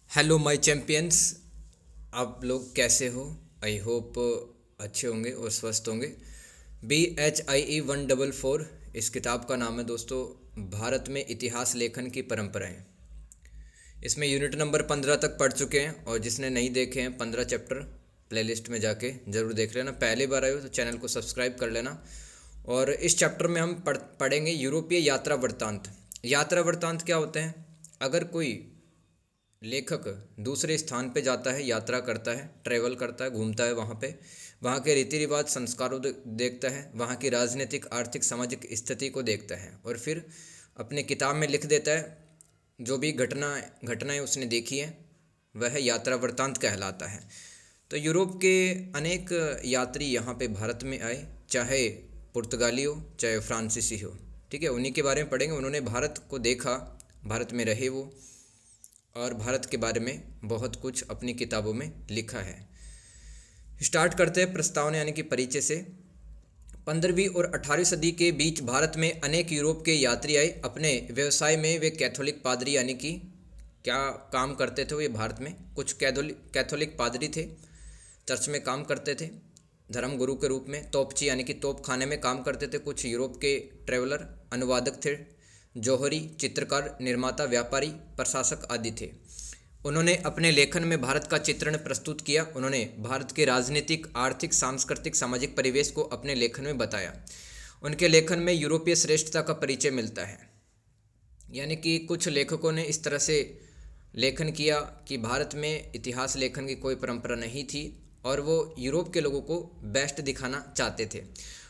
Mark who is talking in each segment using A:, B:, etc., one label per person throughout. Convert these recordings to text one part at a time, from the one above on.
A: Hello my champions. आप लोग कैसे हो? आई होप अच्छे होंगे और स्वस्थ होंगे। BHIE 144 इस किताब का नाम है दोस्तों, भारत में इतिहास लेखन की परंपराएं। इसमें यूनिट नंबर 15 तक पढ़ चुके हैं और जिसने नहीं देखे हैं 15 चैप्टर प्लेलिस्ट में जाके ज़रूर देख लेना। पहली बार आए हो तो चैनल को सब्सक्राइब कर लेना। और इस चैप्टर में हम पढ़ेंगे यूरोपीय यात्रा वृत्तांत। यात्रा वृत्तांत क्या होते हैं? अगर कोई लेखक दूसरे स्थान पे जाता है, यात्रा करता है, ट्रैवल करता है, घूमता है, वहाँ पे वहाँ के रीति रिवाज संस्कारों देखता है, वहाँ की राजनीतिक आर्थिक सामाजिक स्थिति को देखता है और फिर अपने किताब में लिख देता है। जो भी घटनाएं उसने देखी हैं वह यात्रा वृत्तांत कहलाता है। तो यूरोप के अनेक यात्री यहाँ पे भारत में आए, चाहे पुर्तगाली हो चाहे फ्रांसीसी हो, ठीक है। उन्हीं के बारे में पढ़ेंगे। उन्होंने भारत को देखा, भारत में रहे वो, और भारत के बारे में बहुत कुछ अपनी किताबों में लिखा है। स्टार्ट करते हैं प्रस्तावना यानी कि परिचय से। 15वीं और 18वीं सदी के बीच भारत में अनेक यूरोप के यात्री आए। अपने व्यवसाय में वे कैथोलिक पादरी यानी कि क्या काम करते थे? वो ये भारत में कुछ कैथोलिक पादरी थे, चर्च में काम करते थे धर्म गुरु के रूप में। तोपची यानी कि तोप खाने में काम करते थे। कुछ यूरोप के ट्रेवलर अनुवादक थे, जौहरी, चित्रकार, निर्माता, व्यापारी, प्रशासक आदि थे। उन्होंने अपने लेखन में भारत का चित्रण प्रस्तुत किया। उन्होंने भारत के राजनीतिक, आर्थिक, सांस्कृतिक, सामाजिक परिवेश को अपने लेखन में बताया। उनके लेखन में यूरोपीय श्रेष्ठता का परिचय मिलता है। यानी कि कुछ लेखकों ने इस तरह से लेखन किया कि भारत में इतिहास लेखन की कोई परंपरा नहीं थी और वो यूरोप के लोगों को बेस्ट दिखाना चाहते थे।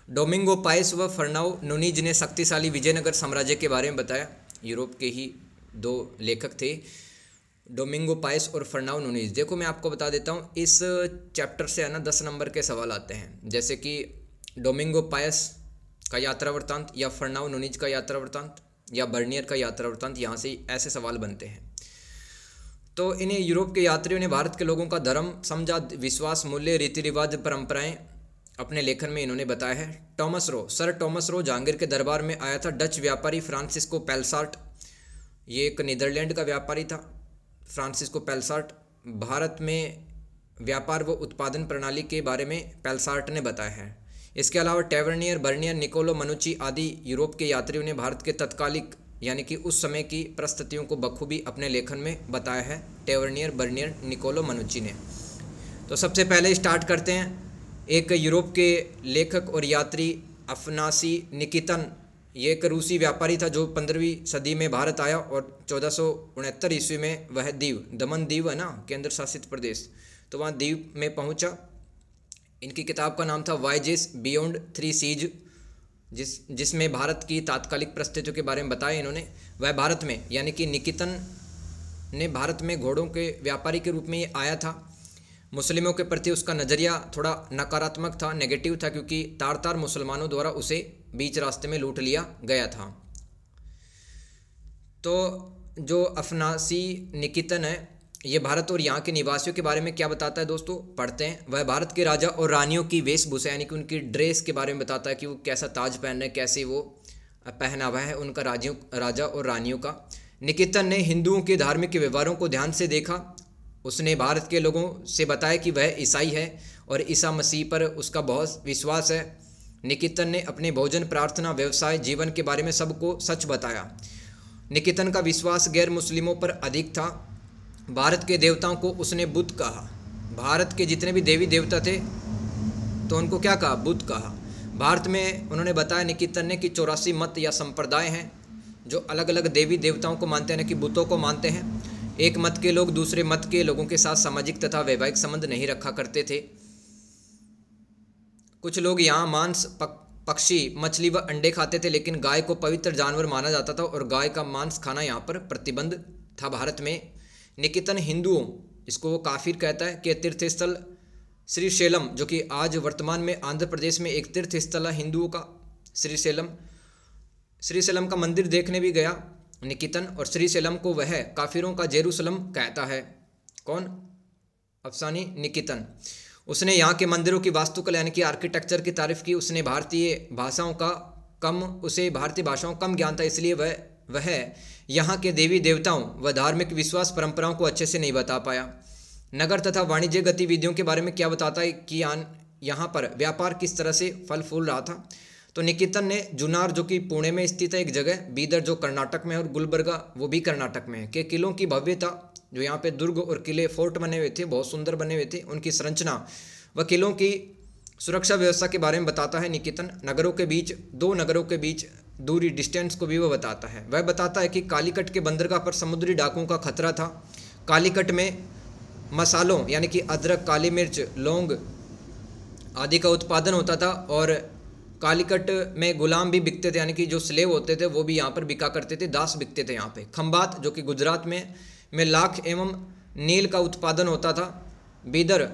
A: डोमिंगो पाइस व फर्नाओ नूनीज ने शक्तिशाली विजयनगर साम्राज्य के बारे में बताया। यूरोप के ही दो लेखक थे, डोमिंगो पाइस और फर्नाओ नूनीज। देखो मैं आपको बता देता हूँ, इस चैप्टर से है ना 10 नंबर के सवाल आते हैं। जैसे कि डोमिंगो पाइस का यात्रा वृत्तांत या फर्नाओ नूनीज का यात्रा वृत्तांत या बर्नियर का यात्रा वृत्तांत, यहाँ से ऐसे सवाल बनते हैं। तो इन्हें यूरोप के यात्रियों ने भारत के लोगों का धर्म समझा, विश्वास, मूल्य, रीति रिवाज, परंपराएं अपने लेखन में इन्होंने बताया है। सर टॉमस रो जहांगीर के दरबार में आया था। डच व्यापारी फ्रांसिस्को पेलसार्ट, ये एक नीदरलैंड का व्यापारी था, फ्रांसिस्को पेलसार्ट। भारत में व्यापार व उत्पादन प्रणाली के बारे में पेलसार्ट ने बताया है। इसके अलावा टेवर्नियर, बर्नियर, निकोलो मनुची आदि यूरोप के यात्रियों ने भारत के तत्कालिक यानी कि उस समय की परिस्थितियों को बखूबी अपने लेखन में बताया है। टेवर्नियर, बर्नियर, निकोलो मनुची ने। तो सबसे पहले स्टार्ट करते हैं। एक यूरोप के लेखक और यात्री अफनासी निकितन, ये एक रूसी व्यापारी था जो 15वीं सदी में भारत आया और 1469 ईस्वी में वह दीव, दमन दीव है ना, केंद्र शासित प्रदेश, तो वहाँ दीव में पहुँचा। इनकी किताब का नाम था वायजेस बियॉन्ड थ्री सीज, जिसमें भारत की तात्कालिक परिस्थितियों के बारे में बताया इन्होंने। वह भारत में यानी कि निकितन ने भारत में घोड़ों के व्यापारी के रूप में ये आया था। मुस्लिमों के प्रति उसका नज़रिया थोड़ा नकारात्मक था, नेगेटिव था, क्योंकि तार मुसलमानों द्वारा उसे बीच रास्ते में लूट लिया गया था। तो जो अफनासी निकितन है, ये भारत और यहाँ के निवासियों के बारे में क्या बताता है दोस्तों, पढ़ते हैं। वह भारत के राजा और रानियों की वेशभूषा यानी कि उनकी ड्रेस के बारे में बताता है कि वो कैसा ताज पहन रहे हैं, कैसे वो पहनावा है उनका राजा और रानियों का। निकितन ने हिंदुओं के धार्मिक व्यवहारों को ध्यान से देखा। उसने भारत के लोगों से बताया कि वह ईसाई है और ईसा मसीह पर उसका बहुत विश्वास है। निकितन ने अपने भोजन, प्रार्थना, व्यवसाय, जीवन के बारे में सबको सच बताया। निकितन का विश्वास गैर मुस्लिमों पर अधिक था। भारत के देवताओं को उसने बुद्ध कहा। भारत के जितने भी देवी देवता थे तो उनको क्या कहा? बुद्ध कहा। भारत में उन्होंने बताया निकितन ने कि 84 मत या संप्रदाय हैं जो अलग अलग देवी देवताओं को मानते हैं, कि बुतों को मानते हैं। एक मत के लोग दूसरे मत के लोगों के साथ सामाजिक तथा वैवाहिक संबंध नहीं रखा करते थे। कुछ लोग यहाँ मांस, पक्षी, मछली व अंडे खाते थे, लेकिन गाय को पवित्र जानवर माना जाता था और गाय का मांस खाना यहाँ पर प्रतिबंध था भारत में। निकितन हिंदुओं, इसको वो काफिर कहता है, कि तीर्थस्थल श्रीशैलम, जो कि आज वर्तमान में आंध्र प्रदेश में एक तीर्थ स्थल है हिंदुओं का, श्रीशैलम का मंदिर देखने भी गया निकितन। और श्रीशैलम को वह काफिरों का जेरूसलम कहता है। कौन? अफसानी निकितन। उसने यहाँ के मंदिरों की वास्तुकला यानी कि आर्किटेक्चर की तारीफ की। उसने भारतीय भाषाओं कम ज्ञान था, इसलिए वह वह यहाँ के देवी देवताओं व धार्मिक विश्वास परंपराओं को अच्छे से नहीं बता पाया। नगर तथा वाणिज्य गतिविधियों के बारे में क्या बताता है कि यहाँ पर व्यापार किस तरह से फल फूल रहा था। तो निकेतन ने जुन्नार जो कि पुणे में स्थित है एक जगह, बीदर जो कर्नाटक में है और गुलबर्गा वो भी कर्नाटक में है के किलों की भव्यता, जो यहाँ पे दुर्ग और किले फोर्ट बने हुए थे बहुत सुंदर बने हुए थे, उनकी संरचना व किलों की सुरक्षा व्यवस्था के बारे में बताता है निकेतन। नगरों के बीच, दो नगरों के बीच दूरी डिस्टेंस को भी वह बताता है। वह बताता है कि कालीकट के बंदरगाह पर समुद्री डाकुओं का खतरा था। कालीकट में मसालों यानी कि अदरक, काली मिर्च, लौंग आदि का उत्पादन होता था और कालीकट में गुलाम भी बिकते थे, यानी कि जो स्लेव होते थे वो भी यहाँ पर बिका करते थे, दास बिकते थे यहाँ पे। खंबात जो कि गुजरात में लाख एवं नील का उत्पादन होता था। बीदर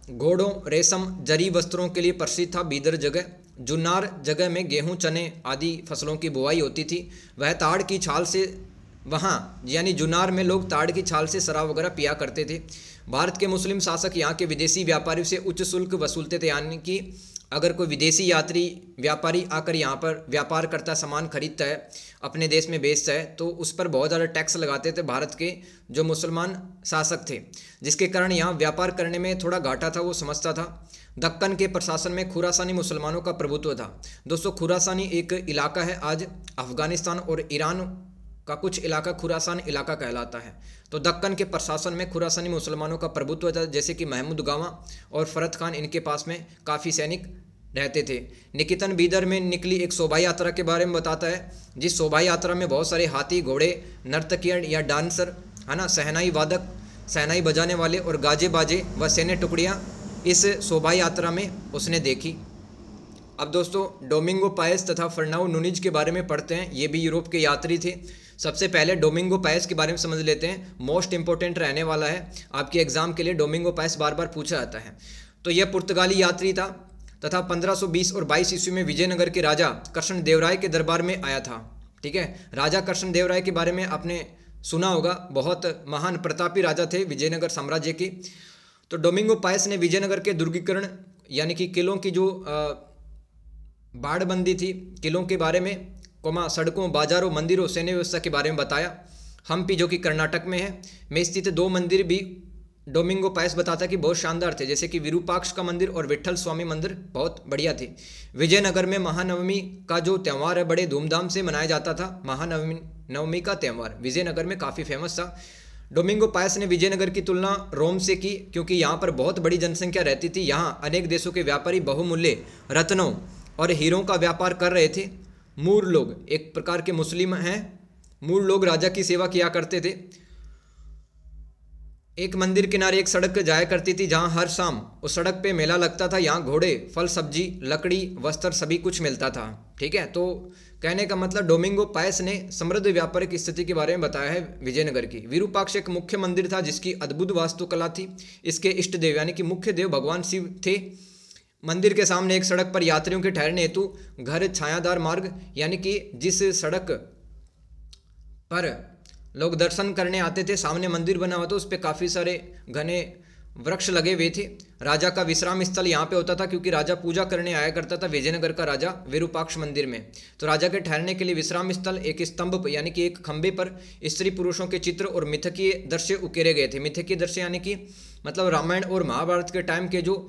A: घोड़ों, रेशम, जरी वस्त्रों के लिए प्रसिद्ध था बीदर जगह। जुन्नार जगह में गेहूं, चने आदि फसलों की बुआई होती थी। वह ताड़ की छाल से वहाँ यानी जुन्नार में लोग ताड़ की छाल से शराब वगैरह पिया करते थे। भारत के मुस्लिम शासक यहाँ के विदेशी व्यापारियों से उच्च शुल्क वसूलते थे, यानी कि अगर कोई विदेशी यात्री व्यापारी आकर यहाँ पर व्यापार करता, सामान खरीदता है, अपने देश में बेचता है, तो उस पर बहुत ज़्यादा टैक्स लगाते थे भारत के जो मुसलमान शासक थे, जिसके कारण यहाँ व्यापार करने में थोड़ा घाटा था, वो समझता था। दक्कन के प्रशासन में खुरासानी मुसलमानों का प्रभुत्व था। दोस्तों खुरासानी एक इलाका है, आज अफगानिस्तान और ईरान का कुछ इलाका खुरासान इलाका कहलाता है। तो दक्कन के प्रशासन में खुरासानी मुसलमानों का प्रभुत्व था, जैसे कि महमूद गावा और फरत खान, इनके पास में काफ़ी सैनिक रहते थे। निकेतन बीदर में निकली एक शोभा यात्रा के बारे में बताता है, जिस शोभा यात्रा में बहुत सारे हाथी, घोड़े, नर्तकियाँ या डांसर है ना, सहनाई वादक, सहनाई बजाने वाले और गाजे बाजे व सैन्य टुकड़ियाँ इस शोभा यात्रा में उसने देखी। अब दोस्तों डोमिंगो पायस तथा फर्नाओ नुनीज के बारे में पढ़ते हैं। ये भी यूरोप के यात्री थे। सबसे पहले डोमिंगो पायस के बारे में समझ लेते हैं, मोस्ट इंपॉर्टेंट रहने वाला है आपके एग्जाम के लिए। डोमिंगो पायस बार बार पूछा जाता है। तो यह पुर्तगाली यात्री था तथा 1520 और 22 ईस्वी में विजयनगर के राजा कृष्ण देव राय के दरबार में आया था। ठीक है, राजा कृष्ण देव राय के बारे में आपने सुना होगा, बहुत महान प्रतापी राजा थे विजयनगर साम्राज्य के। तो डोमिंगो पायस ने विजयनगर के दुर्गीकरण यानी कि किलों की जो बाड़बंदी थी, किलों के बारे में, सड़कों, बाजारों, मंदिरों, सैन्य व्यवस्था के बारे में बताया। हम्पी जो कि कर्नाटक में है में स्थित 2 मंदिर भी डोमिंगो पायस बताता कि बहुत शानदार थे, जैसे कि विरूपाक्ष का मंदिर और विट्ठल स्वामी मंदिर बहुत बढ़िया थे। विजयनगर में महानवमी का जो त्यौहार है बड़े धूमधाम से मनाया जाता था। महानवमी का त्यौहार विजयनगर में काफ़ी फेमस था। डोमिंगो पायस ने विजयनगर की तुलना रोम से की, क्योंकि यहाँ पर बहुत बड़ी जनसंख्या रहती थी। यहाँ अनेक देशों के व्यापारी बहुमूल्य रत्नों और हीरों का व्यापार कर रहे थे। मूर लोग एक प्रकार के मुस्लिम हैं। मूर लोग राजा की सेवा किया करते थे। एक मंदिर किनारे एक सड़क जाया करती थी, जहां हर शाम उस सड़क पे मेला लगता था। यहाँ घोड़े, फल, सब्जी, लकड़ी, वस्त्र सभी कुछ मिलता था। ठीक है, तो कहने का मतलब डोमिंगो पायस ने समृद्ध व्यापारिक स्थिति के बारे में बताया है विजयनगर की। विरूपाक्ष एक मुख्य मंदिर था जिसकी अद्भुत वास्तुकला थी। इसके इष्ट देव यानी कि मुख्य देव भगवान शिव थे। मंदिर के सामने एक सड़क पर यात्रियों के ठहरने हेतु घर, छायादार मार्ग यानी कि जिस सड़क पर लोग दर्शन करने आते थे, सामने मंदिर बना हुआ था, उस पर काफ़ी सारे घने वृक्ष लगे हुए थे। राजा का विश्राम स्थल यहाँ पे होता था, क्योंकि राजा पूजा करने आया करता था विजयनगर का राजा विरूपाक्ष मंदिर में। तो राजा के ठहरने के लिए विश्राम स्थल एक स्तंभ यानी कि एक खंभे पर स्त्री पुरुषों के चित्र और मिथकीय दृश्य उकेरे गए थे। मिथकीय दृश्य यानी कि मतलब रामायण और महाभारत के टाइम के जो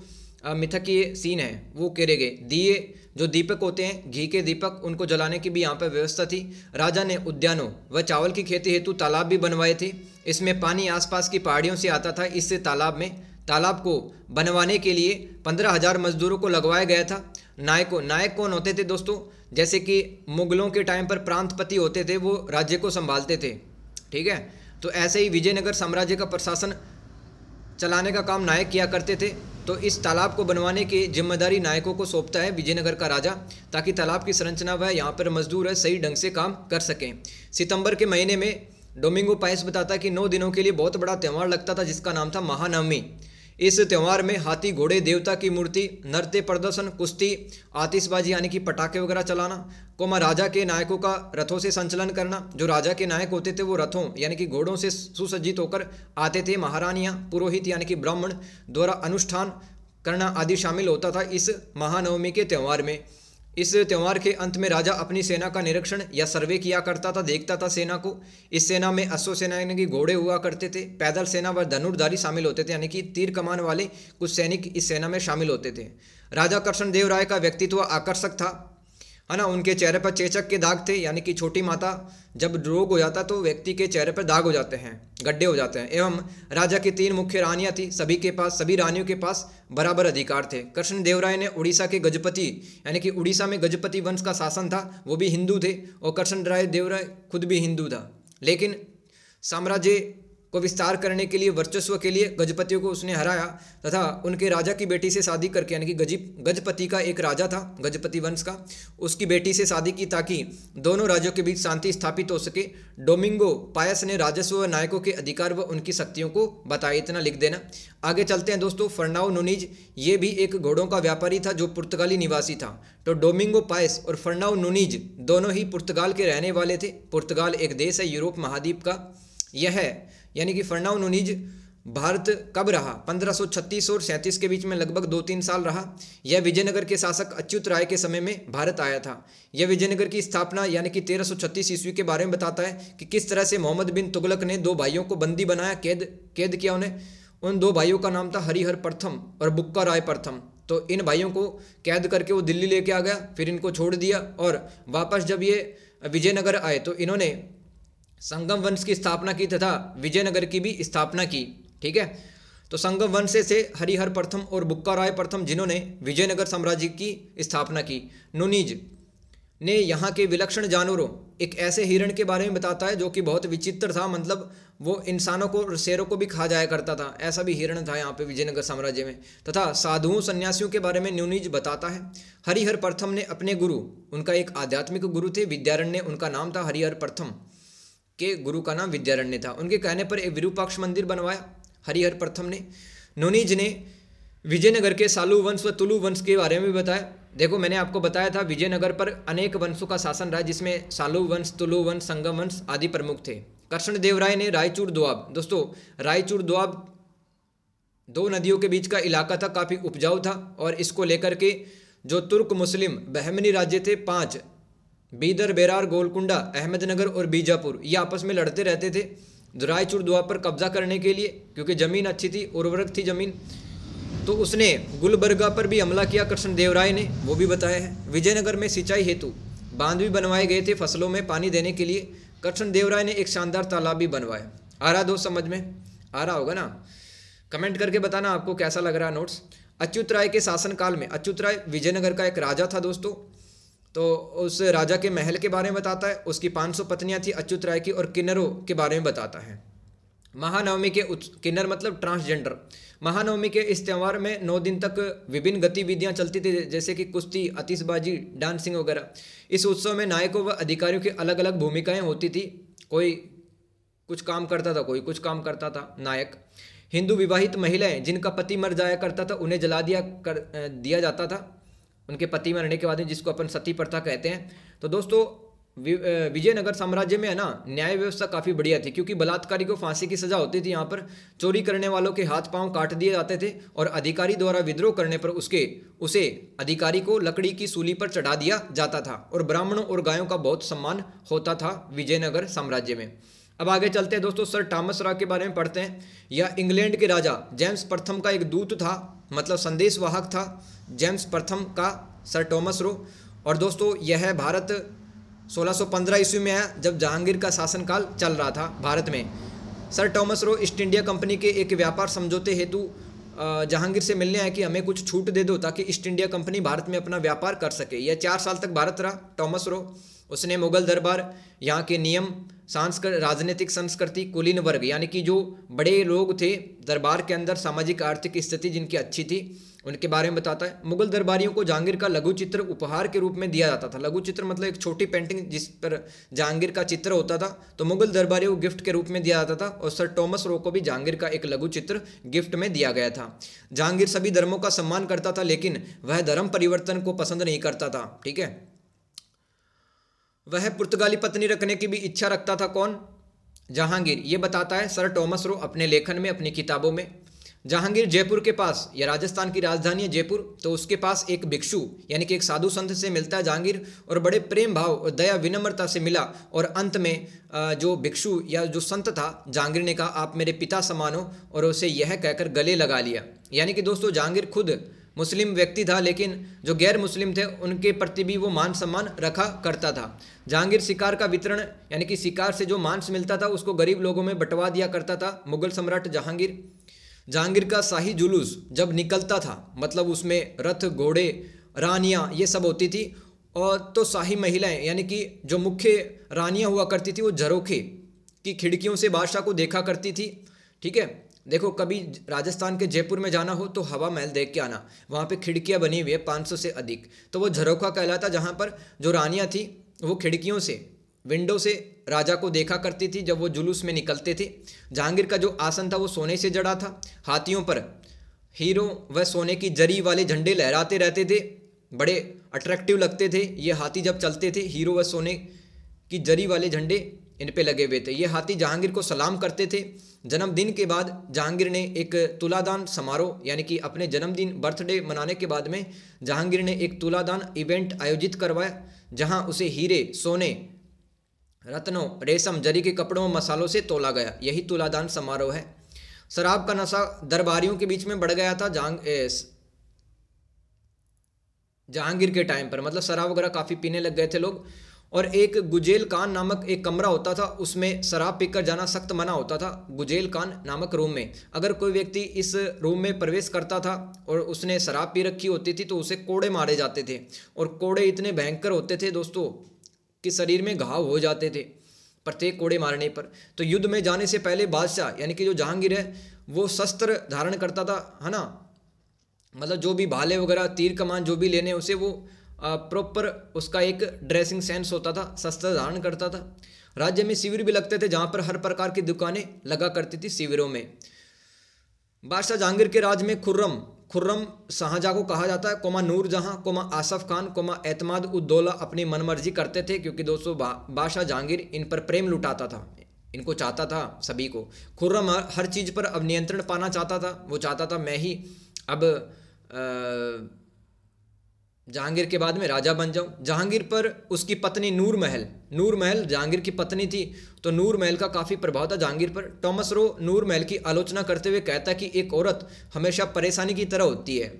A: मिथकीय सीन है वो उकेरे गए। दिए जो दीपक होते हैं, घी के दीपक, उनको जलाने की भी यहाँ पर व्यवस्था थी। राजा ने उद्यानों व चावल की खेती हेतु तालाब भी बनवाए थे। इसमें पानी आसपास की पहाड़ियों से आता था। इस तालाब को बनवाने के लिए 15,000 मजदूरों को लगवाया गया था। नायक कौन होते थे दोस्तों? जैसे कि मुगलों के टाइम पर प्रांतपति होते थे, वो राज्य को संभालते थे। ठीक है, तो ऐसे ही विजयनगर साम्राज्य का प्रशासन चलाने का काम नायक किया करते थे। तो इस तालाब को बनवाने की जिम्मेदारी नायकों को सौंपता है विजयनगर का राजा, ताकि तालाब की संरचना व यहाँ पर मजदूर है सही ढंग से काम कर सकें। सितंबर के महीने में डोमिंगो पायस बताता है कि 9 दिनों के लिए बहुत बड़ा त्यौहार लगता था, जिसका नाम था महानवमी। इस त्यौहार में हाथी, घोड़े, देवता की मूर्ति, नृत्य प्रदर्शन, कुश्ती, आतिशबाजी यानी कि पटाखे वगैरह चलाना, राजा के नायकों का रथों से संचलन करना। जो राजा के नायक होते थे वो रथों यानी कि घोड़ों से सुसज्जित होकर आते थे। महारानियाँ, पुरोहित यानी कि ब्राह्मण द्वारा अनुष्ठान करना आदि शामिल होता था इस महानवमी के त्यौहार में। इस त्यौहार के अंत में राजा अपनी सेना का निरीक्षण या सर्वे किया करता था, देखता था सेना को। इस सेना में अश्वसेना यानी कि घोड़े हुआ करते थे, पैदल सेना व धनुर्धारी शामिल होते थे, यानी कि तीर कमान वाले कुछ सैनिक इस सेना में शामिल होते थे। राजा कृष्णदेव राय का व्यक्तित्व आकर्षक था, है ना। उनके चेहरे पर चेचक के दाग थे, यानी कि छोटी माता जब रोग हो जाता तो व्यक्ति के चेहरे पर दाग हो जाते हैं, गड्ढे हो जाते हैं। एवं राजा की 3 मुख्य रानियां थी, सभी रानियों के पास बराबर अधिकार थे। कृष्णदेव राय ने उड़ीसा के गजपति यानी कि उड़ीसा में गजपति वंश का शासन था, वो भी हिंदू थे, और कृष्णदेव राय खुद भी हिंदू था। लेकिन साम्राज्य को विस्तार करने के लिए, वर्चस्व के लिए गजपतियों को उसने हराया तथा उनके राजा की बेटी से शादी करके, यानी कि गजपति का एक राजा था गजपति वंश का, उसकी बेटी से शादी की ताकि दोनों राज्यों के बीच शांति स्थापित हो सके। डोमिंगो पायस ने राजस्व व नायकों के अधिकार व उनकी शक्तियों को बताया। इतना लिख देना। आगे चलते हैं दोस्तों। फर्नाओ नूनीज ये भी एक घोड़ों का व्यापारी था जो पुर्तगाली निवासी था। तो डोमिंगो पायस और फर्नाओ नूनीज दोनों ही पुर्तगाल के रहने वाले थे। पुर्तगाल एक देश है यूरोप महाद्वीप का। यह यानी कि फर्नाओ नूनीज भारत कब रहा? 1536 और 37 के बीच में लगभग 2-3 साल रहा। यह विजयनगर के शासक अच्युत राय के समय में भारत आया था। यह विजयनगर की स्थापना यानी कि 1336 ईस्वी के बारे में बताता है कि किस तरह से मोहम्मद बिन तुगलक ने 2 भाइयों को बंदी बनाया, कैद किया उन्हें। उन 2 भाइयों का नाम था हरिहर प्रथम और बुक्का राय प्रथम। तो इन भाइयों को कैद करके वो दिल्ली लेके आ गया, फिर इनको छोड़ दिया और वापस जब ये विजयनगर आए तो इन्होंने संगम वंश की स्थापना की तथा विजयनगर की भी स्थापना की। ठीक है, तो संगम वंश से हरिहर प्रथम और बुक्का राय प्रथम जिन्होंने विजयनगर साम्राज्य की स्थापना की। नूनीज ने यहाँ के विलक्षण जानवरों, एक ऐसे हिरण के बारे में बताता है जो कि बहुत विचित्र था, मतलब वो इंसानों को और शेरों को भी खा जाया करता था, ऐसा भी हिरण था यहाँ पे विजयनगर साम्राज्य में। तथा साधुओं सन्यासियों के बारे में न्यूनीज बताता है। हरिहर प्रथम ने अपने गुरु, उनका एक आध्यात्मिक गुरु थे विद्यारण्य, उनका नाम था हरिहर प्रथम, के गुरु का नाम विद्यारण्य था। उनके कहने पर एक विरूपाक्ष मंदिर बनवाया हरिहर प्रथम ने। नूनीज ने विजयनगर के सालू वंश व तुलु वंश के बारे में बताया। देखो मैंने आपको बताया था विजयनगर पर अनेक वंशों का शासन रहा, जिसमें सालू वंश, तुलु वंश, संगम वंश आदि प्रमुख थे। कृष्णदेव राय ने रायचूर दोआब, दोस्तों रायचूर दोआब 2 नदियों के बीच का इलाका था, काफ़ी उपजाऊ था, और इसको लेकर के जो तुर्क मुस्लिम बहमनी राज्य थे 5, बीदर, बेरार, गोलकुंडा, अहमदनगर और बीजापुर, ये आपस में लड़ते रहते थे रायचूर दोआब पर कब्जा करने के लिए, क्योंकि ज़मीन अच्छी थी, उर्वरक थी ज़मीन। तो उसने गुलबर्गा पर भी हमला किया कृष्णदेव राय ने, वो भी बताया है। विजयनगर में सिंचाई हेतु बांध भी बनवाए गए थे फसलों में पानी देने के लिए। कृष्णदेव राय ने एक शानदार तालाब भी बनवाया। आ रहा दोस्त, समझ में आ रहा होगा ना? कमेंट करके बताना आपको कैसा लग रहा है नोट्स। अच्युत राय के शासनकाल में, अच्युत राय विजयनगर का एक राजा था दोस्तों, तो उस राजा के महल के बारे में बताता है। उसकी 500 पत्नियां थी अच्युत राय की, और किन्नरों के बारे में बताता है। महानवमी के किन्नर मतलब ट्रांसजेंडर। महानवमी के इस त्यौहार में 9 दिन तक विभिन्न गतिविधियां चलती थी, जैसे कि कुश्ती, आतिशबाजी, डांसिंग वगैरह। इस उत्सव में नायकों व अधिकारियों की अलग अलग भूमिकाएं होती थी। कोई कुछ काम करता था, कोई कुछ काम करता था नायक। हिंदू विवाहित महिलाएं जिनका पति मर जाया करता था उन्हें जला दिया जाता था उनके पति मरने के बाद, जिसको अपन सती प्रथा कहते हैं। तो दोस्तों विजयनगर साम्राज्य में है ना, न्याय व्यवस्था काफ़ी बढ़िया थी, क्योंकि बलात्कारी को फांसी की सज़ा होती थी यहाँ पर। चोरी करने वालों के हाथ पांव काट दिए जाते थे, और अधिकारी द्वारा विद्रोह करने पर उसे अधिकारी को लकड़ी की सूली पर चढ़ा दिया जाता था, और ब्राह्मणों और गायों का बहुत सम्मान होता था विजयनगर साम्राज्य में। अब आगे चलते हैं दोस्तों, सर थॉमस रॉ के बारे में पढ़ते हैं। यह इंग्लैंड के राजा जेम्स प्रथम का एक दूत था, मतलब संदेशवाहक था जेम्स प्रथम का सर थॉमस रॉ। और दोस्तों यह है भारत 1615 ईस्वी में आया, जब जहांगीर का शासनकाल चल रहा था भारत में। Sir Thomas raw east India company के एक व्यापार समझौते हेतु जहांगीर से मिलने आए कि हमें कुछ छूट दे दो ताकि ईस्ट इंडिया कंपनी भारत में अपना व्यापार कर सके। यह 4 साल तक भारत रहा थॉमस रॉ। उसने मुगल दरबार, यहाँ के नियम, राजनीतिक संस्कृति, कुलीन वर्ग यानी कि जो बड़े लोग थे दरबार के अंदर, सामाजिक आर्थिक स्थिति जिनकी अच्छी थी, उनके बारे में बताता है। मुगल दरबारियों को जहांगीर का लघु चित्र उपहार के रूप में दिया जाता था। लघु चित्र मतलब एक छोटी पेंटिंग जिस पर जहांगीर का चित्र होता था, तो मुगल दरबारियों को गिफ्ट के रूप में दिया जाता था, और सर थॉमस रॉ को भी जहांगीर का एक लघु चित्र गिफ्ट में दिया गया था। जहांगीर सभी धर्मों का सम्मान करता था, लेकिन वह धर्म परिवर्तन को पसंद नहीं करता था। ठीक है, वह पुर्तगाली पत्नी रखने की भी इच्छा रखता था। कौन? जहांगीर। ये बताता है सर थॉमस रॉ अपने लेखन में, अपनी किताबों में। जहांगीर जयपुर के पास, या राजस्थान की राजधानी है जयपुर, तो उसके पास एक भिक्षु यानी कि एक साधु संत से मिलता है जहांगीर, और बड़े प्रेम भाव और दया विनम्रता से मिला। और अंत में जो भिक्षु या जो संत था, जहांगीर ने कहा आप मेरे पिता समान हो, और उसे यह कहकर गले लगा लिया। यानी कि दोस्तों जहांगीर खुद मुस्लिम व्यक्ति था, लेकिन जो गैर मुस्लिम थे उनके प्रति भी वो मान सम्मान रखा करता था। जहांगीर शिकार का वितरण यानी कि शिकार से जो मांस मिलता था उसको गरीब लोगों में बंटवा दिया करता था। मुगल सम्राट जहांगीर का शाही जुलूस जब निकलता था, मतलब उसमें रथ, घोड़े, रानियाँ ये सब होती थी, और तो शाही महिलाएं यानी कि जो मुख्य रानियाँ हुआ करती थी वो झरोखे की खिड़कियों से बादशाह को देखा करती थी। ठीक है, देखो कभी राजस्थान के जयपुर में जाना हो तो हवा महल देख के आना, वहाँ पे खिड़कियाँ बनी हुई है 500 से अधिक, तो वो झरोखा कहलाता, जहाँ पर जो रानियाँ थी वो खिड़कियों से, विंडो से राजा को देखा करती थी जब वो जुलूस में निकलते थे। जहांगीर का जो आसन था वो सोने से जड़ा था, हाथियों पर हीरो व सोने की जरी वाले झंडे लहराते रहते थे, बड़े अट्रैक्टिव लगते थे ये हाथी जब चलते थे। हीरो व सोने की जरी वाले झंडे इन पे लगे हुए थे। ये हाथी जहांगीर को सलाम करते थे। जन्मदिन के बाद जहांगीर ने एक तुलादान समारोह यानी कि अपने जन्मदिन बर्थडे मनाने के बाद में जहांगीर ने एक तुलादान इवेंट आयोजित करवाया, जहां उसे हीरे, सोने, रत्नों, रेशम, जरी के कपड़ों और मसालों से तोला गया। यही तुलादान समारोह है। शराब का नशा दरबारियों के बीच में बढ़ गया था जहांगीर के टाइम पर, मतलब शराब वगैरह काफ़ी पीने लग गए थे लोग। और एक गुजेल खान नामक एक कमरा होता था, उसमें शराब पीकर जाना सख्त मना होता था। गुजेल खान नामक रूम में अगर कोई व्यक्ति इस रूम में प्रवेश करता था और उसने शराब पी रखी होती थी तो उसे कोड़े मारे जाते थे, और कोड़े इतने भयंकर होते थे दोस्तों कि शरीर में घाव हो जाते थे प्रत्येक कोड़े मारने पर। तो युद्ध में जाने से पहले बादशाह यानी कि जो जहांगीर है वो शस्त्र धारण करता था, है ना, मतलब जो भी भाले वगैरह, तीर कमान जो भी लेने उसे वो प्रॉपर उसका एक ड्रेसिंग सेंस होता था, शस्त्र धारण करता था। राज्य में शिविर भी लगते थे जहाँ पर हर प्रकार की दुकानें लगा करती थी शिविरों में। बादशाह जहांगीर के राज में खुर्रम शाहजहाँ को कहा जाता है, comma Noorjahan, comma Asaf Khan, comma Itimad Uddaula अपनी मनमर्जी करते थे, क्योंकि दोस्तों बादशाह जहांगीर इन पर प्रेम लुटाता था, इनको चाहता था सभी को। खुर्रम हर चीज़ पर अब नियंत्रण पाना चाहता था, वो चाहता था मैं ही अब जहांगीर के बाद में राजा बन जाऊं। जहांगीर पर उसकी पत्नी नूर महल जहांगीर की पत्नी थी, तो नूर महल का काफ़ी प्रभाव था जहांगीर पर। टॉमस रो नूर महल की आलोचना करते हुए कहता कि एक औरत हमेशा परेशानी की तरह होती है,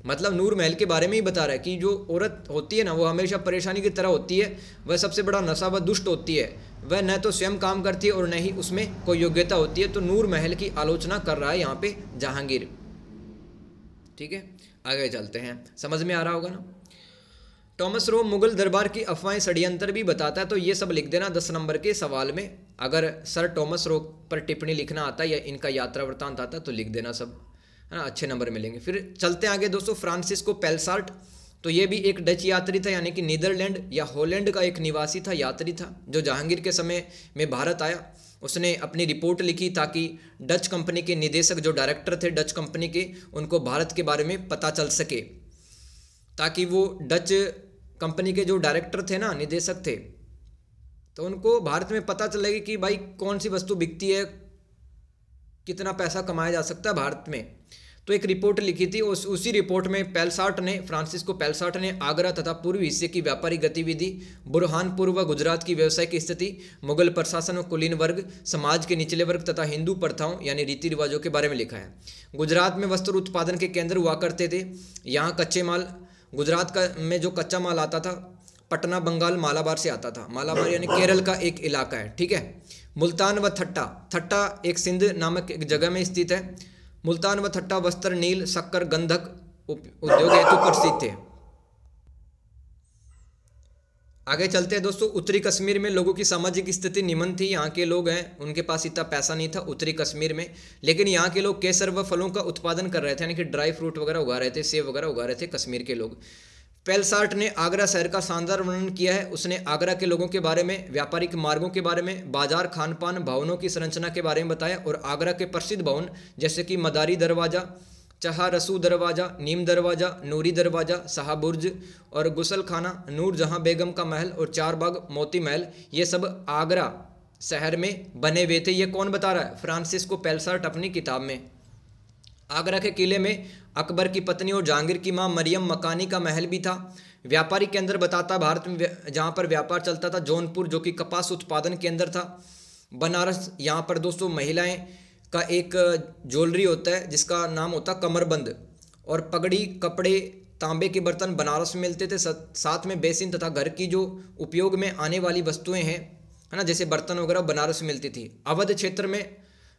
A: मतलब नूर महल के बारे में ही बता रहा है कि जो औरत होती है ना वो हमेशा परेशानी की तरह होती है, वह सबसे बड़ा नशा व दुष्ट होती है, वह न तो स्वयं काम करती है और न ही उसमें कोई योग्यता होती है। तो नूर महल की आलोचना कर रहा है यहाँ पे जहांगीर। ठीक है, आगे चलते हैं, समझ में आ रहा होगा ना। टॉमस रो मुगल दरबार की अफवाहें षड्यंत्र भी बताता है, तो ये सब लिख देना 10 नंबर के सवाल में। अगर सर टॉमस रो पर टिप्पणी लिखना आता है या इनका यात्रा वृत्तांत आता है तो लिख देना सब, है ना, अच्छे नंबर मिलेंगे। फिर चलते हैं आगे दोस्तों। फ्रांसिस्को पेलसार्ट, तो ये भी एक डच यात्री था, यानी कि नीदरलैंड या हॉलैंड का एक निवासी था, यात्री था, जो जहांगीर के समय में भारत आया। उसने अपनी रिपोर्ट लिखी ताकि डच कंपनी के निदेशक, जो डायरेक्टर थे डच कंपनी के, उनको भारत के बारे में पता चल सके, ताकि वो डच कंपनी के जो डायरेक्टर थे ना, निदेशक थे, तो उनको भारत में पता चलेगा कि भाई कौन सी वस्तु बिकती है, कितना पैसा कमाया जा सकता है भारत में। तो एक रिपोर्ट लिखी थी, उसी रिपोर्ट में फ्रांसिस्को पेलसार्ट ने आगरा तथा पूर्वी हिस्से की व्यापारिक गतिविधि, बुरहानपुर व गुजरात की व्यवसायिक स्थिति, मुगल प्रशासन व कुलीन वर्ग, समाज के निचले वर्ग तथा हिंदू प्रथाओं यानी रीति रिवाजों के बारे में लिखा है। गुजरात में वस्त्र उत्पादन के केंद्र हुआ करते थे। यहाँ कच्चे माल, गुजरात का में जो कच्चा माल आता था पटना, बंगाल, मालाबार से आता था। मालाबार यानी केरल का एक इलाका है। ठीक है, मुल्तान व थट्टा एक सिंध नामक एक जगह में स्थित है। मुल्तान व थट्टा वस्त्र, नील, शक्कर, गंधक उद्योग हेतु प्रसिद्ध थे। आगे चलते हैं दोस्तों। उत्तरी कश्मीर में लोगों की सामाजिक स्थिति निम्न थी। यहाँ के लोग हैं, उनके पास इतना पैसा नहीं था उत्तरी कश्मीर में, लेकिन यहाँ के लोग केसर व फलों का उत्पादन कर रहे थे, यानी कि ड्राई फ्रूट वगैरह उगा रहे थे, सेब वगैरह उगा रहे थे कश्मीर के लोग। पेलसार्ट ने आगरा शहर का शानदार वर्णन किया है। उसने आगरा के लोगों के बारे में, व्यापारिक मार्गों के बारे में, बाजार, खान पान, भवनों की संरचना के बारे में बताया, और आगरा के प्रसिद्ध भवन जैसे कि मदारी दरवाज़ा, चहा रसू दरवाज़ा, नीम दरवाज़ा, नूरी दरवाज़ा, शाह बुर्ज और गुसल खाना, नूर जहाँ बेगम का महल और चार बाग मोती महल, ये सब आगरा शहर में बने हुए थे। ये कौन बता रहा है? फ्रांसिस्को पेलसार्ट अपनी किताब में। आगरा के किले में अकबर की पत्नी और जहांगीर की मां मरियम मकानी का महल भी था। व्यापारी केंद्र बताता भारत में जहां पर व्यापार चलता था, जौनपुर जो कि कपास उत्पादन केंद्र था। बनारस, यहाँ पर दोस्तों महिलाएं का एक ज्वेलरी होता है जिसका नाम होता कमरबंद, और पगड़ी, कपड़े, तांबे के बर्तन बनारस में मिलते थे। साथ में बेसिन तथा घर की जो उपयोग में आने वाली वस्तुएं हैं, है ना, जैसे बर्तन वगैरह बनारस में मिलती थी। अवध क्षेत्र में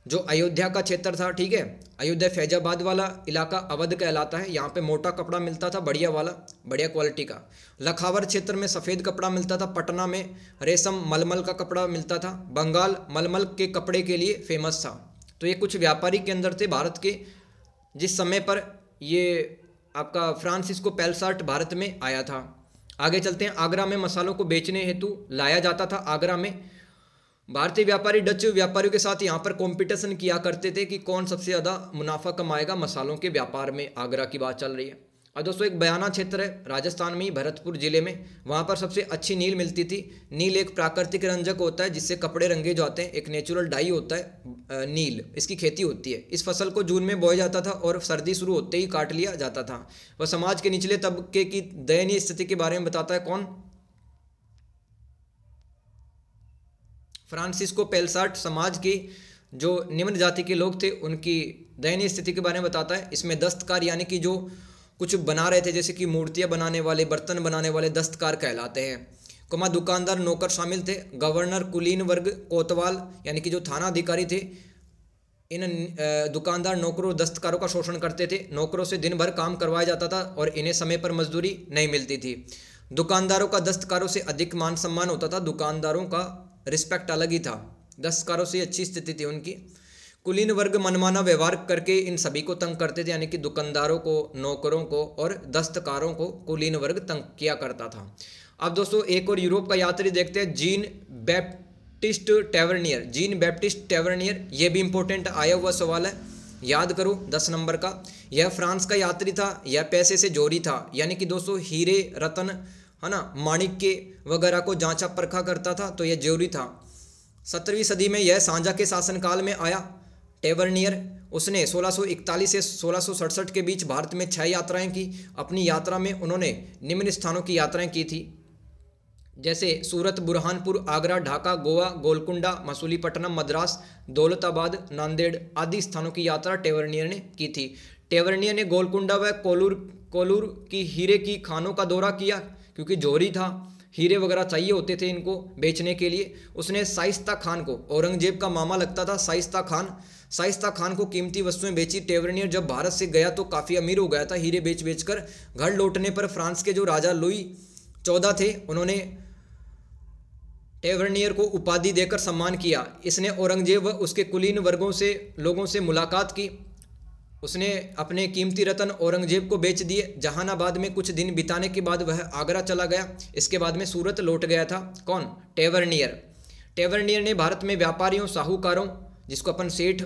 A: जो अयोध्या का क्षेत्र था, ठीक है, अयोध्या फैजाबाद वाला इलाका अवध कहलाता है। यहाँ पे मोटा कपड़ा मिलता था, बढ़िया वाला, बढ़िया क्वालिटी का। लखावर क्षेत्र में सफ़ेद कपड़ा मिलता था। पटना में रेशम मलमल का कपड़ा मिलता था। बंगाल मलमल के कपड़े के लिए फेमस था। तो ये कुछ व्यापारी केंद्र थे भारत के, जिस समय पर ये आपका फ्रांसिस्को पेलसार्ट भारत में आया था। आगे चलते हैं। आगरा में मसालों को बेचने हेतु लाया जाता था। आगरा में भारतीय व्यापारी डच व्यापारियों के साथ यहाँ पर कंपटीशन किया करते थे कि कौन सबसे ज़्यादा मुनाफा कमाएगा मसालों के व्यापार में। आगरा की बात चल रही है। और दोस्तों एक बयाना क्षेत्र है राजस्थान में ही, भरतपुर जिले में, वहाँ पर सबसे अच्छी नील मिलती थी। नील एक प्राकृतिक रंजक होता है जिससे कपड़े रंगे जाते हैं, एक नेचुरल डाई होता है नील। इसकी खेती होती है। इस फसल को जून में बोया जाता था और सर्दी शुरू होते ही काट लिया जाता था। वह समाज के निचले तबके की दयनीय स्थिति के बारे में बताता है। कौन? फ्रांसिस्को पेलसार्ट समाज के जो निम्न जाति के लोग थे उनकी दयनीय स्थिति के बारे में बताता है। इसमें दस्तकार यानी कि जो कुछ बना रहे थे, जैसे कि मूर्तियां बनाने वाले, बर्तन बनाने वाले दस्तकार कहलाते हैं। कोमा दुकानदार, नौकर शामिल थे। गवर्नर, कुलीन वर्ग, कोतवाल यानी कि जो थाना अधिकारी थे, इन दुकानदार नौकरों और दस्तकारों का शोषण करते थे। नौकरों से दिन भर काम करवाया जाता था और इन्हें समय पर मजदूरी नहीं मिलती थी। दुकानदारों का दस्तकारों से अधिक मान सम्मान होता था। दुकानदारों का रिस्पेक्ट अलग ही था, दस्तकारों से अच्छी स्थिति थी उनकी। कुलीन वर्ग मनमाना व्यवहार करके इन सभी को तंग करते थे, यानी कि दुकानदारों को, नौकरों को और दस्तकारों को कुलीन वर्ग तंग किया करता था। अब दोस्तों एक और यूरोप का यात्री देखते हैं, Jean Baptiste Tavernier. Jean Baptiste Tavernier, ये भी इंपॉर्टेंट आया हुआ सवाल है, याद करो 10 नंबर का। यह फ्रांस का यात्री था। यह पैसे से जोरी था, यानी कि दोस्तों हीरे, रत्न, है ना, माणिक्य वगैरह को जांचा परखा करता था, तो यह जोरी था। 17वीं सदी में यह सांझा के शासनकाल में आया। टेवर्नियर, उसने 1641 से 1667 के बीच भारत में 6 यात्राएं की। अपनी यात्रा में उन्होंने निम्न स्थानों की यात्राएं की थी, जैसे सूरत, बुरहानपुर, आगरा, ढाका, गोवा, गोलकुंडा, मसूलीपट्टनम, मद्रास, दौलताबाद, नांदेड़ आदि स्थानों की यात्रा टेवर्नियर ने की थी। टेवर्नियर ने गोलकुंडा व कोलूर की हीरे की खानों का दौरा किया, क्योंकि जोहरी था, हीरे वगैरह चाहिए होते थे इनको बेचने के लिए। उसने शाइस्ता खान को, औरंगजेब का मामा लगता था शाइस्ता खान को कीमती वस्तुएं बेची। टेवर्नियर जब भारत से गया तो काफ़ी अमीर हो गया था हीरे बेच बेच कर। घर लौटने पर फ्रांस के जो राजा लुई 14 थे, उन्होंने टेवर्नियर को उपाधि देकर सम्मान किया। इसने औरंगजेब व उसके कुलीन लोगों से मुलाकात की। उसने अपने कीमती रत्न औरंगजेब को बेच दिए। जहानाबाद में कुछ दिन बिताने के बाद वह आगरा चला गया। इसके बाद में सूरत लौट गया था। कौन? टेवर्नियर ने भारत में व्यापारियों, साहूकारों, जिसको अपन सेठ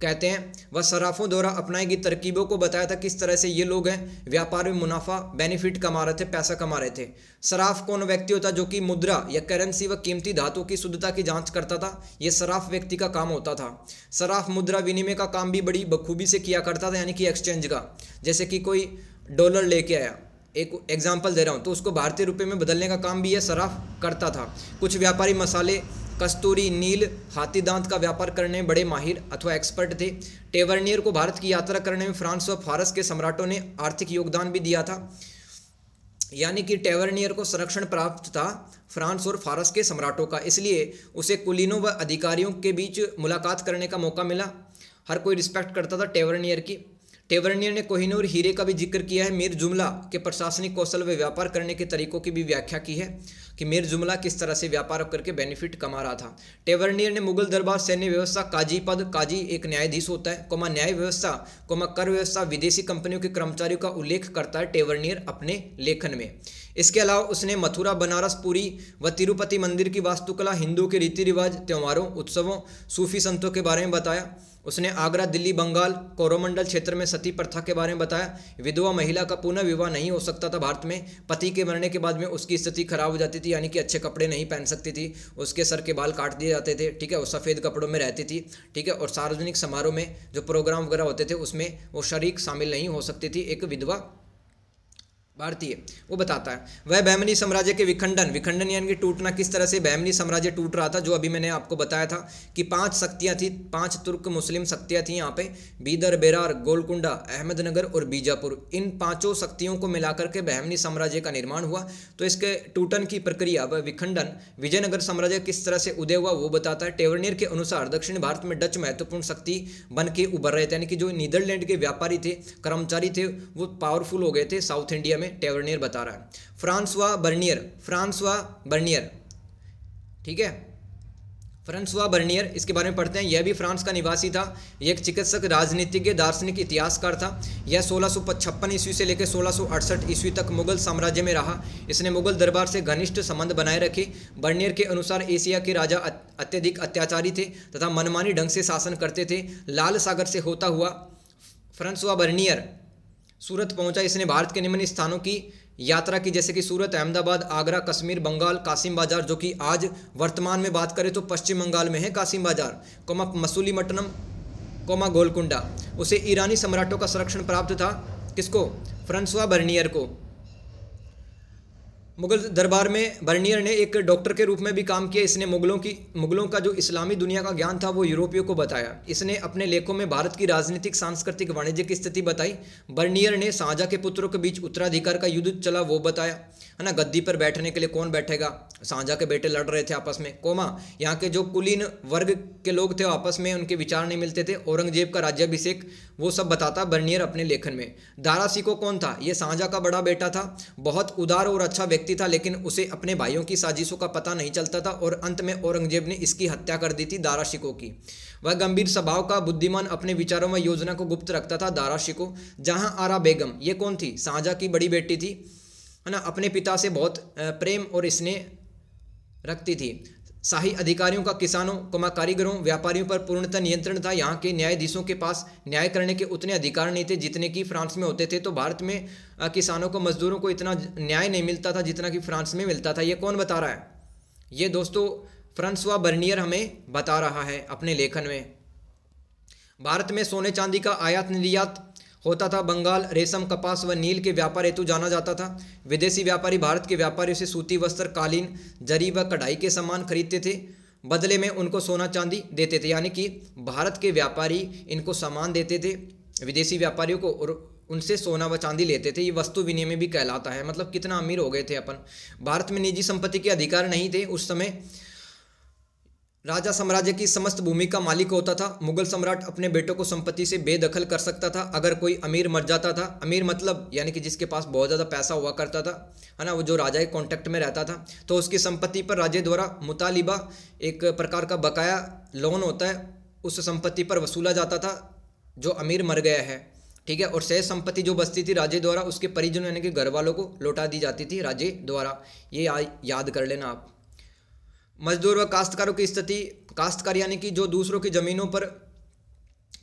A: कहते हैं, वह सराफों द्वारा अपनाई गई तरकीबों को बताया था, किस तरह से ये लोग हैं व्यापार में मुनाफा, बेनिफिट कमा रहे थे, पैसा कमा रहे थे। सराफ कौन व्यक्ति होता, जो कि मुद्रा या करेंसी व कीमती धातु की शुद्धता की जांच करता था। ये सराफ व्यक्ति का काम होता था। सराफ मुद्रा विनिमय का काम भी बड़ी बखूबी से किया करता था, यानी कि एक्सचेंज का। जैसे कि कोई डॉलर लेके आया, एक एग्जाम्पल दे रहा हूँ, तो उसको भारतीय रुपये में बदलने का काम भी यह सराफ करता था। कुछ व्यापारी मसाले, कस्तूरी, नील, हाथी दांत का व्यापार करने में बड़े माहिर अथवा एक्सपर्ट थे। टेवर्नियर को भारत की यात्रा करने में फ्रांस व फारस के सम्राटों ने आर्थिक योगदान भी दिया था, यानी कि टेवर्नियर को संरक्षण प्राप्त था फ्रांस और फारस के सम्राटों का, इसलिए उसे कुलीनों व अधिकारियों के बीच मुलाकात करने का मौका मिला। हर कोई रिस्पेक्ट करता था टेवर्नियर की। टेवर्नियर ने कोहिनूर हीरे का भी जिक्र किया है। मीर जुमला के प्रशासनिक कौशल व व्यापार करने के तरीकों की भी व्याख्या की है कि मीर जुमला किस तरह से व्यापार करके बेनिफिट कमा रहा था। टेवर्नियर ने मुगल दरबार, सैन्य व्यवस्था, काजी पद, काजी एक न्यायाधीश होता है, कोमा न्याय व्यवस्था, कोमा कर व्यवस्था, विदेशी कंपनियों के कर्मचारियों का उल्लेख करता है टेवर्नियर अपने लेखन में। इसके अलावा उसने मथुरा, बनारस, पुरी व तिरुपति मंदिर की वास्तुकला, हिंदू के रीति रिवाज, त्योहारों, उत्सवों, सूफी संतों के बारे में बताया। उसने आगरा, दिल्ली, बंगाल, कोरोमंडल क्षेत्र में सती प्रथा के बारे में बताया। विधवा महिला का पुनः विवाह नहीं हो सकता था भारत में। पति के मरने के बाद में उसकी स्थिति खराब हो जाती थी, थी, यानी कि अच्छे कपड़े नहीं पहन सकती थी, उसके सर के बाल काट दिए जाते थे, ठीक है, वो सफ़ेद कपड़ों में रहती थी, ठीक है, और सार्वजनिक समारोह में जो प्रोग्राम वगैरह होते थे उसमें वो शरीक शामिल नहीं हो सकती थी, एक विधवा भारतीय। वो बताता है वह बहमनी साम्राज्य के विखंडन यानी कि टूटना, किस तरह से बहमनी साम्राज्य टूट रहा था, जो अभी मैंने आपको बताया था कि 5 शक्तियाँ थी, 5 तुर्क मुस्लिम शक्तियाँ थी यहाँ पे, बीदर, बेरार, गोलकुंडा, अहमदनगर और बीजापुर। इन 5 शक्तियों को मिलाकर के बहमनी साम्राज्य का निर्माण हुआ। तो इसके टूटन की प्रक्रिया व विखंडन, विजयनगर साम्राज्य किस तरह से उदय हुआ वो बताता है। टेवर्नियर के अनुसार दक्षिण भारत में डच महत्वपूर्ण शक्ति बन के उभर रहे थे, यानी कि जो नीदरलैंड के व्यापारी थे, कर्मचारी थे, वो पावरफुल हो गए थे साउथ इंडिया में, टेवर्नियर बता रहा है। फ्रांसवा बर्नियर, ठीक है, फ्रांसवा बर्नियर, इसके बारे में पढ़ते हैं। यह भी फ्रांस का निवासी था, यह एक चिकित्सक, राजनीतिज्ञ, दार्शनिक, इतिहासकार था। यह 1656 ईस्वी से लेकर 1668 ईस्वी तक मुगल साम्राज्य में रहा। इसने मुगल दरबार से घनिष्ठ संबंध बनाए रखे। बर्नियर के अनुसार एशिया के राजा अत्यधिक अत्याचारी थे तथा मनमानी ढंग से शासन करते थे। लाल सागर से होता हुआ फ्रांसवा बर्नियर सूरत पहुंचा। इसने भारत के निम्न स्थानों की यात्रा की, जैसे कि सूरत, अहमदाबाद, आगरा, कश्मीर, बंगाल, कासिम बाजार, जो कि आज वर्तमान में बात करें तो पश्चिम बंगाल में है कासिम बाजार, मसूलीपट्टनम, गोलकुंडा। उसे ईरानी सम्राटों का संरक्षण प्राप्त था। किसको? फ्रांसवा बर्नियर को। मुगल दरबार में बर्नियर ने एक डॉक्टर के रूप में भी काम किया। इसने मुगलों का जो इस्लामी दुनिया का ज्ञान था वो यूरोपियों को बताया। इसने अपने लेखों में भारत की राजनीतिक, सांस्कृतिक, वाणिज्यिक स्थिति बताई। बर्नियर ने शाहजहां के पुत्रों के बीच उत्तराधिकार का युद्ध चला वो बताया, है ना। गद्दी पर बैठने के लिए कौन बैठेगा, शाहजहां के बेटे लड़ रहे थे आपस में, यहाँ के जो कुलीन वर्ग के लोग थे आपस में उनके विचार नहीं मिलते थे। औरंगजेब का राज्याभिषेक वो सब बताता बर्नियर अपने लेखन में। दारा शिकोह कौन था? ये शाहजहां का बड़ा बेटा था, बहुत उदार और अच्छा व्यक्ति था, लेकिन उसे अपने भाइयों की साजिशों का पता नहीं चलता था और अंत में औरंगजेब ने इसकी हत्या कर दी थी, दारा शिकोह की। वह गंभीर स्वभाव का, बुद्धिमान, अपने विचारों व योजना को गुप्त रखता था, दारा शिकोह। जहां आरा बेगम, ये कौन थी? शाहजहां की बड़ी बेटी थी, है ना। अपने पिता से बहुत प्रेम और स्नेह रखती थी। शाही अधिकारियों का किसानों, कारीगरों, व्यापारियों पर पूर्णतः नियंत्रण था। यहाँ के न्यायाधीशों के पास न्याय करने के उतने अधिकार नहीं थे जितने कि फ्रांस में होते थे। तो भारत में किसानों को, मजदूरों को इतना न्याय नहीं मिलता था जितना कि फ्रांस में मिलता था। ये कौन बता रहा है? ये दोस्तों फ्रांसवा बर्नियर हमें बता रहा है अपने लेखन में। भारत में सोने चांदी का आयात निर्यात होता था। बंगाल रेशम, कपास व नील के व्यापार हेतु जाना जाता था। विदेशी व्यापारी भारत के व्यापारियों से सूती वस्त्र, कालीन, जरी व कढ़ाई के सामान खरीदते थे, बदले में उनको सोना चांदी देते थे। यानी कि भारत के व्यापारी इनको सामान देते थे विदेशी व्यापारियों को और उनसे सोना व चांदी लेते थे। ये वस्तु विनिमय भी कहलाता है। मतलब कितना अमीर हो गए थे अपन। भारत में निजी संपत्ति के अधिकार नहीं थे उस समय। राजा साम्राज्य की समस्त भूमि का मालिक होता था। मुगल सम्राट अपने बेटों को संपत्ति से बेदखल कर सकता था। अगर कोई अमीर मर जाता था, अमीर मतलब यानी कि जिसके पास बहुत ज़्यादा पैसा हुआ करता था, है ना, वो जो राजा के कॉन्टेक्ट में रहता था, तो उसकी संपत्ति पर राज्य द्वारा मुतालिबा, एक प्रकार का बकाया लोन होता है, उस संपत्ति पर वसूला जाता था जो अमीर मर गया है, ठीक है। और शेष संपत्ति जो बचती थी राज्य द्वारा उसके परिजनों यानी कि घर वालों को लौटा दी जाती थी राज्य द्वारा। ये याद कर लेना आप। मजदूर व काश्तकारों की स्थिति। काश्तकार यानी कि जो दूसरों की ज़मीनों पर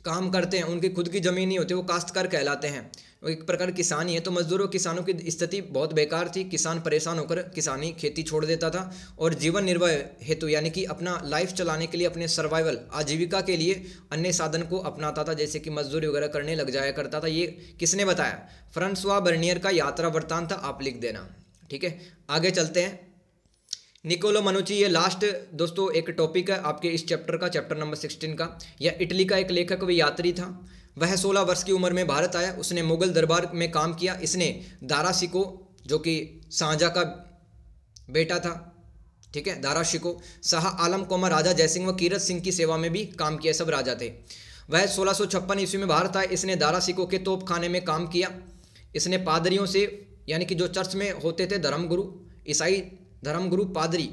A: काम करते हैं, उनकी खुद की ज़मीन नहीं होती, वो काश्तकार कहलाते हैं। वो एक प्रकार किसान ही है। तो मजदूरों किसानों की स्थिति बहुत बेकार थी। किसान परेशान होकर किसानी खेती छोड़ देता था और जीवन निर्वाह हेतु यानी कि अपना लाइफ चलाने के लिए, अपने सर्वाइवल, आजीविका के लिए अन्य साधन को अपनाता था, जैसे कि मजदूरी वगैरह करने लग जाया करता था। ये किसने बताया? फ्रांसवा बर्नियर का यात्रा वृत्तांत था, आप लिख देना, ठीक है। आगे चलते हैं। निकोलो मनुची, ये लास्ट दोस्तों एक टॉपिक है आपके इस चैप्टर का, चैप्टर नंबर 16 का। यह इटली का एक लेखक व यात्री था। वह 16 वर्ष की उम्र में भारत आया। उसने मुगल दरबार में काम किया। इसने दारा शिकोह, जो कि शाहजहां का बेटा था, ठीक है, दारा शिकोह, शाह आलम राजा जयसिंह व कीरत सिंह की सेवा में भी काम किया। सब राजा थे। वह 1656 ईस्वी में भारत आया। इसने दारा शिकोह के तोपखाने में काम किया। इसने पादरियों से, यानी कि जो चर्च में होते थे धर्मगुरु, ईसाई धर्मगुरु पादरी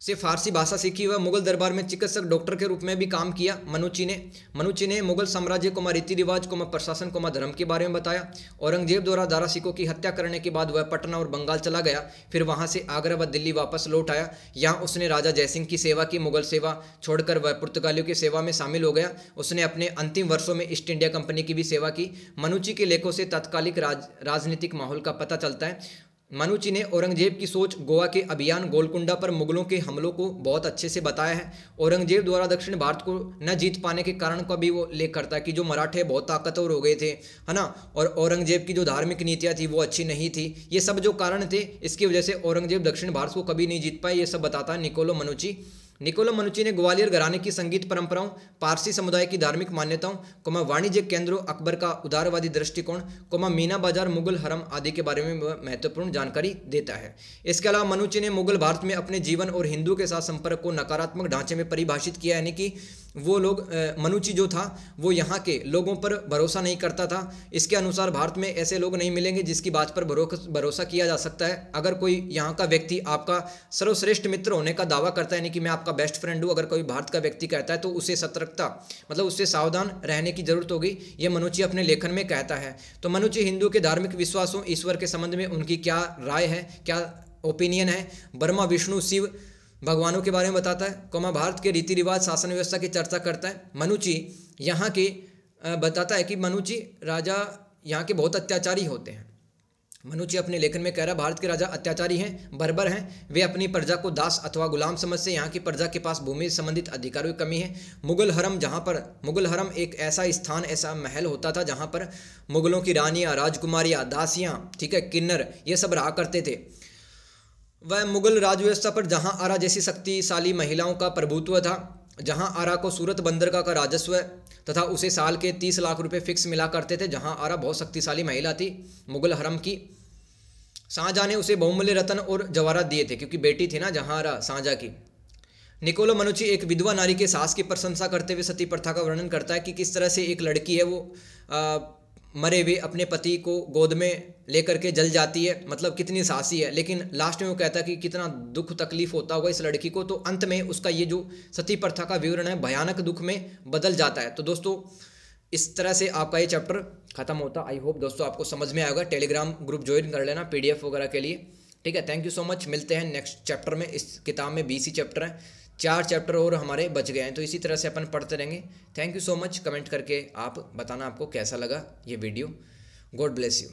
A: से फारसी भाषा सीखी। वह मुगल दरबार में चिकित्सक, डॉक्टर के रूप में भी काम किया। मनुची ने मुगल साम्राज्य को, रीति रिवाज को, प्रशासन को, धर्म के बारे में बताया। औरंगजेब द्वारा दारा शिकोह की हत्या करने के बाद वह पटना और बंगाल चला गया। फिर वहां से आगरा व दिल्ली वापस लौट आया। यहाँ उसने राजा जयसिंह की सेवा की। मुगल सेवा छोड़कर वह पुर्तगालियों की सेवा में शामिल हो गया। उसने अपने अंतिम वर्षों में ईस्ट इंडिया कंपनी की भी सेवा की। मनुची के लेखों से तत्कालिक राजनीतिक माहौल का पता चलता है। मनुची ने औरंगजेब की सोच, गोवा के अभियान, गोलकुंडा पर मुगलों के हमलों को बहुत अच्छे से बताया है। औरंगजेब द्वारा दक्षिण भारत को न जीत पाने के कारण का भी वो उल्लेख करता है कि जो मराठे बहुत ताकतवर हो गए थे, है ना, और औरंगजेब की जो धार्मिक नीतियाँ थी वो अच्छी नहीं थी। ये सब जो कारण थे, इसकी वजह से औरंगजेब दक्षिण भारत को कभी नहीं जीत पाए, ये सब बताता है निकोलो मनुची। निकोलो मनुची ने ग्वालियर घराने की संगीत परंपराओं, पारसी समुदाय की धार्मिक मान्यताओं, वाणिज्यिक केंद्रों, अकबर का उदारवादी दृष्टिकोण, मीना बाजार, मुगल हरम आदि के बारे में महत्वपूर्ण जानकारी देता है। इसके अलावा मनुची ने मुगल भारत में अपने जीवन और हिंदू के साथ संपर्क को नकारात्मक ढांचे में परिभाषित किया, यानी कि वो लोग, मनुची जो था वो यहाँ के लोगों पर भरोसा नहीं करता था। इसके अनुसार भारत में ऐसे लोग नहीं मिलेंगे जिसकी बात पर भरोसा किया जा सकता है। अगर कोई यहाँ का व्यक्ति आपका सर्वश्रेष्ठ मित्र होने का दावा करता है, यानी कि मैं आपका बेस्ट फ्रेंड हूँ, अगर कोई भारत का व्यक्ति कहता है तो उसे सतर्कता, मतलब उससे सावधान रहने की जरूरत होगी, ये मनुची अपने लेखन में कहता है। तो मनुची हिंदू के धार्मिक विश्वासों, ईश्वर के संबंध में उनकी क्या राय है, क्या ओपिनियन है, ब्रह्मा, विष्णु, शिव भगवानों के बारे में बताता है, भारत के रीति रिवाज, शासन व्यवस्था की चर्चा करता है। मनुची यहाँ के बताता है कि मनुची राजा यहाँ के बहुत अत्याचारी होते हैं। मनुची अपने लेखन में कह रहा है भारत के राजा अत्याचारी हैं, बर्बर हैं, वे अपनी प्रजा को दास अथवा गुलाम समझते हैं, यहाँ की प्रजा के पास भूमि संबंधित अधिकारों की कमी है। मुगल हरम, जहाँ पर मुगल हरम एक ऐसा स्थान, ऐसा महल होता था जहाँ पर मुगलों की रानियाँ, राजकुमारियाँ, दासियाँ, ठीक है, किन्नर, ये सब रहा करते थे। वह मुगल राजव्यवस्था पर जहाँ आरा जैसी शक्तिशाली महिलाओं का प्रभुत्व था, जहाँ आरा को सूरत बंदरगाह का राजस्व तथा उसे साल के 30 लाख रुपए फिक्स मिला करते थे, जहाँ आरा बहुत शक्तिशाली महिला थी मुगल हरम की। शाहजहाँ ने उसे बहुमूल्य रत्न और जवाहरात दिए थे, क्योंकि बेटी थी ना जहाँ आरा शाहजहाँ की। निकोलो मनुची एक विधवा नारी के साहस की प्रशंसा करते हुए सती प्रथा का वर्णन करता है कि किस तरह से एक लड़की है वो मरे हुए अपने पति को गोद में लेकर के जल जाती है, मतलब कितनी साहसी है। लेकिन लास्ट में वो कहता है कि कितना दुख तकलीफ होता होगा इस लड़की को, तो अंत में उसका ये जो सती प्रथा का विवरण है भयानक दुख में बदल जाता है। तो दोस्तों इस तरह से आपका ये चैप्टर खत्म होता। आई होप दोस्तों आपको समझ में आएगा। टेलीग्राम ग्रुप ज्वाइन कर लेना PDF वगैरह के लिए, ठीक है। थैंक यू सो मच, मिलते हैं नेक्स्ट चैप्टर में। इस किताब में 20 ही चैप्टर हैं, 4 चैप्टर और हमारे बच गए हैं, तो इसी तरह से अपन पढ़ते रहेंगे। Thank you so much. Comment करके आप बताना आपको कैसा लगा ये वीडियो। God bless you.